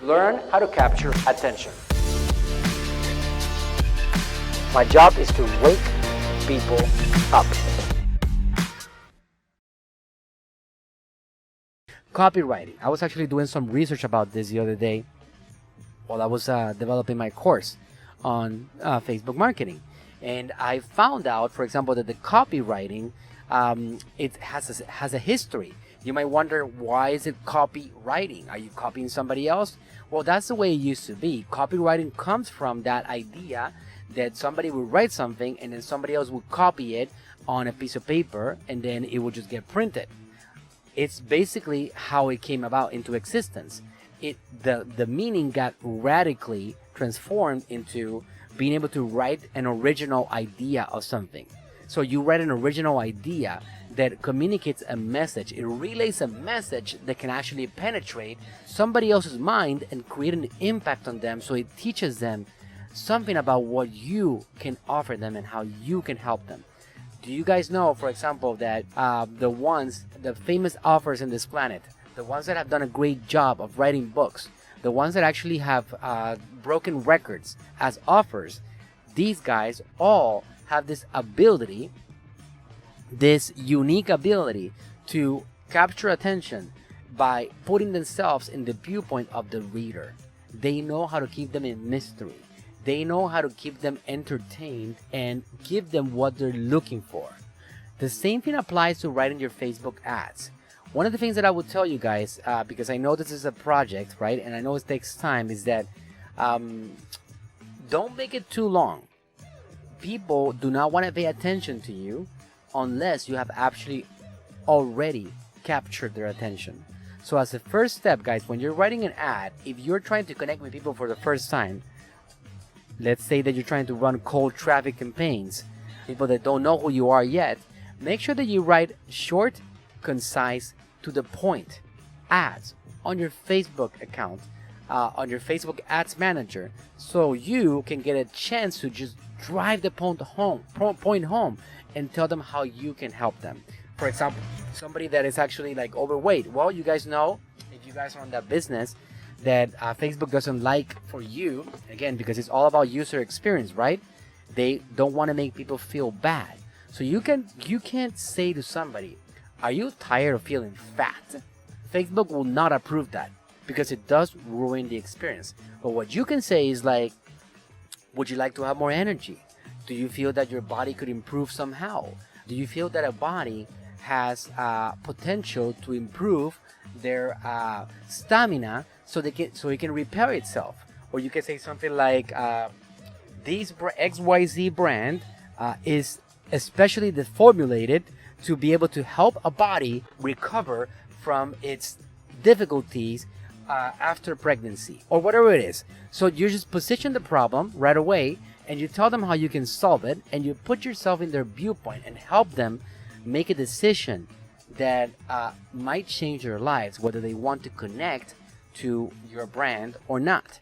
Learn how to capture attention. My job is to wake people up. Copywriting. I was actually doing some research about this the other day while I was developing my course on Facebook marketing. And I found out, for example, that the copywriting, it has a history. You might wonder, why is it copywriting? Are you copying somebody else? Well, that's the way it used to be. Copywriting comes from that idea that somebody would write something and then somebody else would copy it on a piece of paper and then it would just get printed. It's basically how it came about into existence. The meaning got radically transformed into being able to write an original idea of something. So you write an original idea that communicates a message. It relays a message that can actually penetrate somebody else's mind and create an impact on them. So it teaches them something about what you can offer them and how you can help them. Do you guys know, for example, that the famous authors in this planet, the ones that have done a great job of writing books, the ones that actually have broken records as authors, these guys all have this ability, this unique ability to capture attention by putting themselves in the viewpoint of the reader. They know how to keep them in mystery. They know how to keep them entertained and give them what they're looking for. The same thing applies to writing your Facebook ads. One of the things that I would tell you guys, because I know this is a project, right, and I know it takes time, is that don't make it too long. People do not want to pay attention to you unless you have actually already captured their attention. So as a first step, guys, when you're writing an ad, if you're trying to connect with people for the first time, let's say that you're trying to run cold traffic campaigns, people that don't know who you are yet, make sure that you write short, concise, to the point ads on your Facebook account, on your Facebook Ads Manager, so you can get a chance to just drive the point home and tell them how you can help them. For example, somebody that is actually like overweight. Well, you guys know, if you guys are in that business, that Facebook doesn't like for you, again, because it's all about user experience, right? They don't want to make people feel bad. So you can't say to somebody, are you tired of feeling fat? Facebook will not approve that because it does ruin the experience. But what you can say is like, would you like to have more energy? Do you feel that your body could improve somehow? Do you feel that a body has potential to improve their stamina so it can repair itself? Or you can say something like, this XYZ brand is especially formulated to be able to help a body recover from its difficulties after pregnancy, or whatever it is. So you just position the problem right away and you tell them how you can solve it, and you put yourself in their viewpoint and help them make a decision that might change their lives, whether they want to connect to your brand or not.